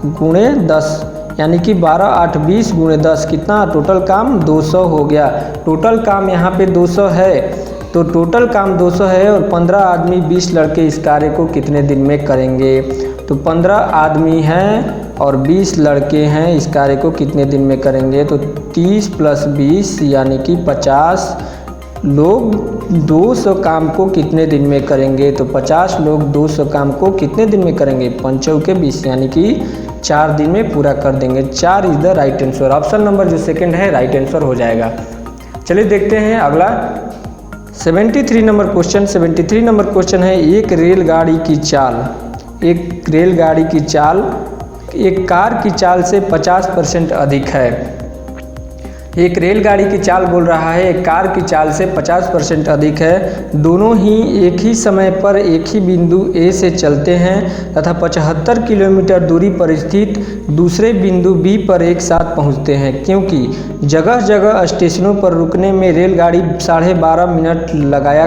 × 10, यानी कि 12 8 20 × 10 कितना, टोटल काम 200 हो गया। टोटल काम यहाँ पे 200 है, तो टोटल काम 200 है और 15 आदमी 20 लड़के इस कार्य को कितने दिन में करेंगे। तो 15 आदमी हैं और 20 लड़के हैं, इस कार्य को कितने दिन में करेंगे। तो 30 + 20 यानी कि 50 लोग 200 काम को कितने दिन में करेंगे। तो 50 लोग 200 काम को कितने दिन में करेंगे, 5 × 20 यानी कि 4 दिन में पूरा कर देंगे। 4 is the right answer. Option number जो सेकंड है राइट आंसर हो जाएगा। चलिए देखते हैं अगला 73 नंबर क्वेश्चन। 73 नंबर क्वेश्चन है, एक रेलगाड़ी की चाल एक कार की चाल से 50% अधिक है। एक रेलगाड़ी की चाल बोल रहा है, एक कार की चाल से 50% अधिक है। दोनों ही एक ही समय पर एक ही बिंदु ए से चलते हैं तथा 75 किलोमीटर दूरी पर स्थित दूसरे बिंदु बी पर एक साथ पहुंचते हैं। क्योंकि जगह जगह स्टेशनों पर रुकने में रेलगाड़ी 12.5 मिनट लगाया,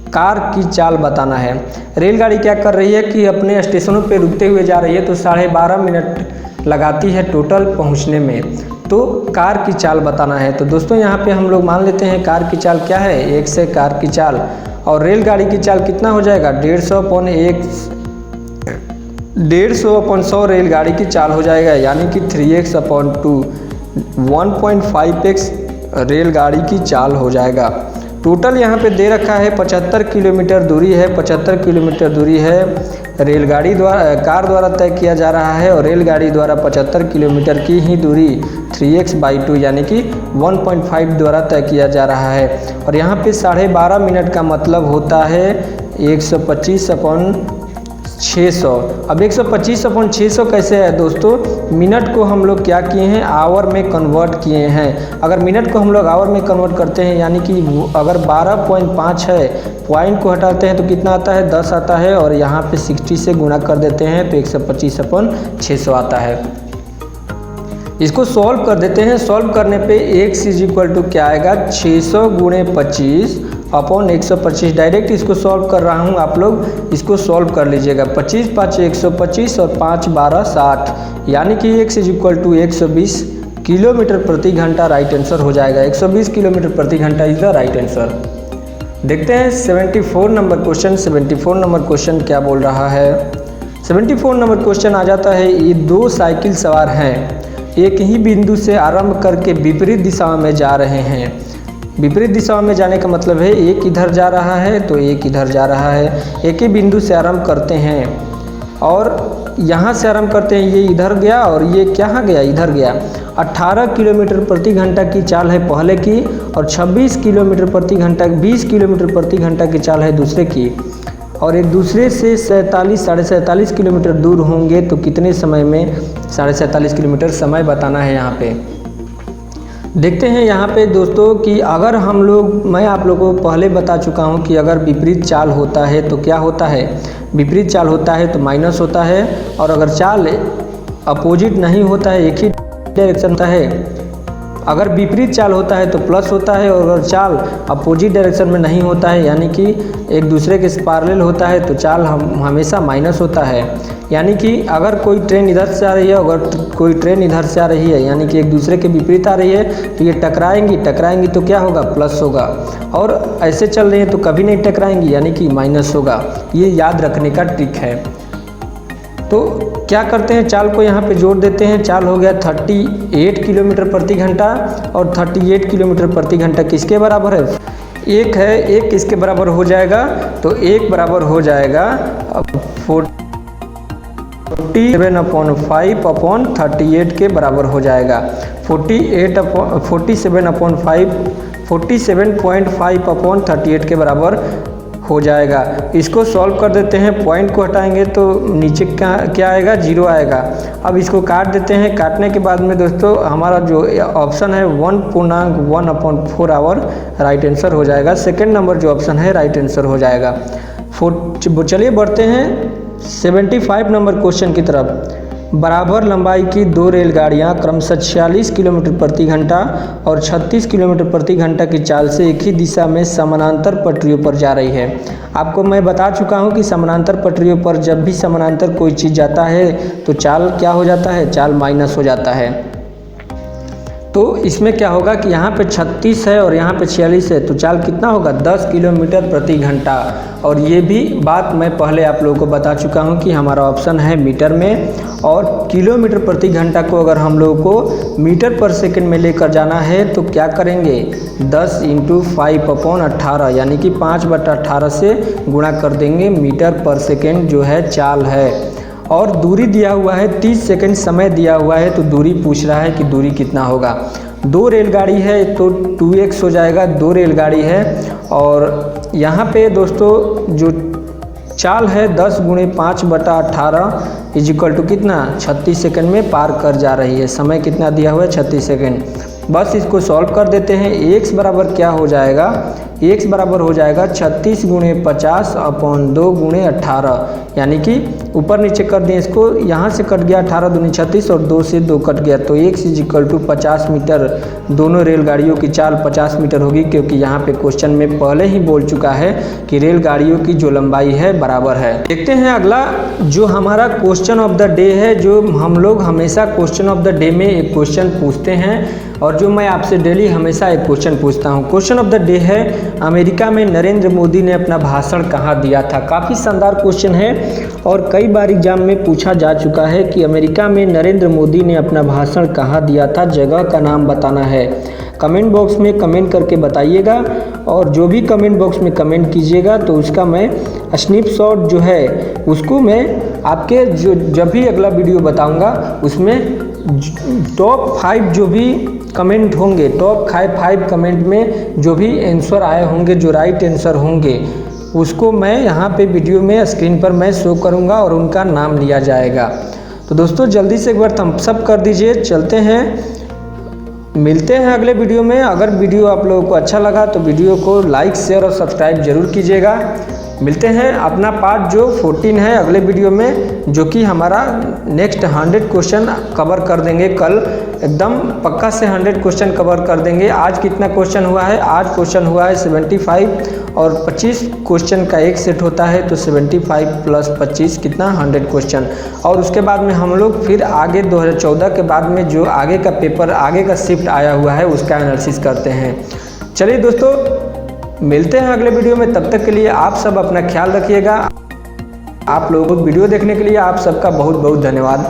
कार की चाल बताना है। रेलगाड़ी क्या कर रही है कि अपने स्टेशनों पर रुकते हुए जा रही है, तो 12.5 मिनट लगाती है टोटल पहुंचने में। तो कार की चाल बताना है। तो दोस्तों यहाँ पे हम लोग मान लेते हैं कार की चाल क्या है, 1 से कार की चाल, और रेलगाड़ी की चाल कितना हो जाएगा, 150/100 रेलगाड़ी की चाल हो जाएगा, यानी कि 3x/2 1.5x रेलगाड़ी की चाल हो जाएगा। टोटल यहाँ पे दे रखा है 75 किलोमीटर दूरी है, 75 किलोमीटर दूरी है रेलगाड़ी द्वारा, कार द्वारा तय किया जा रहा है, और रेलगाड़ी द्वारा 75 किलोमीटर की ही दूरी 3x/2 यानी कि 1.5 द्वारा तय किया जा रहा है। और यहाँ पे 12.5 मिनट का मतलब होता है 125/600। अब 125/600 कैसे है दोस्तों, मिनट को हम लोग क्या किए हैं, आवर में कन्वर्ट किए हैं। अगर मिनट को हम लोग आवर में कन्वर्ट करते हैं, यानी कि अगर 12.5 है, पॉइंट को हटाते हैं तो कितना आता है, 10 आता है, और यहाँ पे 60 से गुणा कर देते हैं तो 125/600 आता है। इसको सॉल्व कर देते हैं। सॉल्व करने पे x = क्या आएगा, 600 × 25/125। डायरेक्ट इसको सॉल्व कर रहा हूँ, आप लोग इसको सॉल्व कर लीजिएगा। 25 × 5 = 125 और 5 × 12 = 60, यानी कि x = 120 किलोमीटर प्रति घंटा राइट आंसर हो जाएगा। 120 किलोमीटर प्रति घंटा इज द राइट आंसर। देखते हैं 74 नंबर क्वेश्चन। 74 नंबर क्वेश्चन क्या बोल रहा है। 74 नंबर क्वेश्चन आ जाता है, ये 2 साइकिल सवार हैं, एक ही बिंदु से आरंभ करके विपरीत दिशा में जा रहे हैं। विपरीत दिशा में जाने का मतलब है एक इधर जा रहा है तो एक इधर जा रहा है। एक ही बिंदु से आरंभ करते हैं और यहाँ से आरंभ करते हैं, ये इधर गया और ये कहाँ गया, इधर गया। 18 किलोमीटर प्रति घंटा की चाल है पहले की, और 26 किलोमीटर प्रति घंटा 20 किलोमीटर प्रति घंटा की चाल है दूसरे की, और एक दूसरे से 47 किलोमीटर दूर होंगे। तो कितने समय में 47 किलोमीटर समय बताना है यहाँ पे। देखते हैं यहाँ पे दोस्तों कि अगर हम लोग, मैं आप लोगों को पहले बता चुका हूँ कि अगर विपरीत चाल होता है तो क्या होता है, विपरीत चाल होता है तो माइनस होता है, और अगर चाल अपोजिट नहीं होता है, एक ही डायरेक्शन होता है, अगर विपरीत चाल होता है तो प्लस होता है, और अगर चाल अपोजिट डायरेक्शन में नहीं होता है यानी कि एक दूसरे के पैरेलल होता है तो चाल हमेशा माइनस होता है। यानी कि अगर कोई ट्रेन इधर से आ रही है, अगर कोई ट्रेन इधर से आ रही है, यानी कि एक दूसरे के विपरीत आ रही है, तो ये टकराएंगी तो क्या होगा, प्लस होगा, और ऐसे चल रही है तो कभी नहीं टकराएंगी यानी कि माइनस होगा। ये याद रखने का ट्रिक है। तो क्या करते हैं, चाल को यहाँ पे जोड़ देते हैं। चाल हो गया 38 किलोमीटर प्रति घंटा, और 38 किलोमीटर प्रति घंटा किसके बराबर है, 1 है, 1 किसके बराबर हो जाएगा, तो 1 बराबर हो जाएगा 47/5/38 के बराबर हो जाएगा। 47.5/38 के बराबर हो जाएगा। इसको सॉल्व कर देते हैं, पॉइंट को हटाएंगे तो नीचे क्या आएगा, 0 आएगा। अब इसको काट देते हैं, काटने के बाद में दोस्तों हमारा जो ऑप्शन है 1.1/4 आवर राइट आंसर हो जाएगा। सेकंड नंबर जो ऑप्शन है राइट आंसर हो जाएगा। चलिए बढ़ते हैं 75 नंबर क्वेश्चन की तरफ। बराबर लंबाई की दो रेलगाड़ियां क्रमशः 46 किलोमीटर प्रति घंटा और 36 किलोमीटर प्रति घंटा की चाल से एक ही दिशा में समानांतर पटरियों पर जा रही है। आपको मैं बता चुका हूं कि समानांतर पटरियों पर जब भी समानांतर कोई चीज़ जाता है तो चाल क्या हो जाता है, चाल माइनस हो जाता है। तो इसमें क्या होगा कि यहाँ पे 36 है और यहाँ पे 46 है, तो चाल कितना होगा, 10 किलोमीटर प्रति घंटा। और ये भी बात मैं पहले आप लोगों को बता चुका हूँ कि हमारा ऑप्शन है मीटर में, और किलोमीटर प्रति घंटा को अगर हम लोगों को मीटर पर सेकंड में लेकर जाना है तो क्या करेंगे, 10 × 5/18 यानी कि 5/18 से गुणा कर देंगे। मीटर पर सेकंड जो है चाल है, और दूरी दिया हुआ है 30 सेकंड समय दिया हुआ है, तो दूरी पूछ रहा है कि दूरी कितना होगा। दो रेलगाड़ी है तो 2x हो जाएगा, दो रेलगाड़ी है। और यहाँ पे दोस्तों जो चाल है 10 × 5/18 = कितना, 36 सेकंड में पार कर जा रही है। समय कितना दिया हुआ है, 36 सेकंड। बस इसको सॉल्व कर देते हैं। x बराबर क्या हो जाएगा, x बराबर हो जाएगा 36 × 50/2 × 18, यानी कि ऊपर नीचे कर दिए इसको, यहाँ से कट गया 18 दूनी 36 और 2 से 2 कट गया, तो x = 50 मीटर। दोनों रेलगाड़ियों की चाल 50 मीटर होगी, क्योंकि यहाँ पे क्वेश्चन में पहले ही बोल चुका है कि रेलगाड़ियों की जो लंबाई है बराबर है। देखते हैं अगला जो हमारा क्वेश्चन ऑफ द डे है, जो हम लोग हमेशा क्वेश्चन ऑफ द डे में एक क्वेश्चन पूछते हैं, और जो मैं आपसे डेली हमेशा एक क्वेश्चन पूछता हूं। क्वेश्चन ऑफ द डे है, अमेरिका में नरेंद्र मोदी ने अपना भाषण कहां दिया था। काफ़ी शानदार क्वेश्चन है और कई बार एग्जाम में पूछा जा चुका है कि अमेरिका में नरेंद्र मोदी ने अपना भाषण कहां दिया था, जगह का नाम बताना है। कमेंट बॉक्स में कमेंट करके बताइएगा, और जो भी कमेंट बॉक्स में कमेंट कीजिएगा तो उसका मैं स्नैपशॉट जो है उसको मैं आपके जो जब भी अगला वीडियो बताऊंगा उसमें टॉप 5 जो भी कमेंट होंगे, टॉप 5 कमेंट में जो भी आंसर आए होंगे, जो राइट आंसर होंगे, उसको मैं यहाँ पे वीडियो में स्क्रीन पर मैं शो करूँगा और उनका नाम लिया जाएगा। तो दोस्तों जल्दी से एक बार थम्स अप कर दीजिए। चलते हैं, मिलते हैं अगले वीडियो में। अगर वीडियो आप लोगों को अच्छा लगा तो वीडियो को लाइक, शेयर और सब्सक्राइब जरूर कीजिएगा। मिलते हैं अपना पार्ट जो 14 है अगले वीडियो में, जो कि हमारा नेक्स्ट 100 क्वेश्चन कवर कर देंगे। कल एकदम पक्का से 100 क्वेश्चन कवर कर देंगे। आज कितना क्वेश्चन हुआ है, आज क्वेश्चन हुआ है 75, और 25 क्वेश्चन का एक सेट होता है, तो 75 + 25 कितना, 100 क्वेश्चन। और उसके बाद में हम लोग फिर आगे 2014 के बाद में जो आगे का पेपर, आगे का शिफ्ट आया हुआ है, उसका एनालिसिस करते हैं। चलिए दोस्तों मिलते हैं अगले वीडियो में, तब तक के लिए आप सब अपना ख्याल रखिएगा। आप लोगों को वीडियो देखने के लिए आप सबका बहुत बहुत धन्यवाद।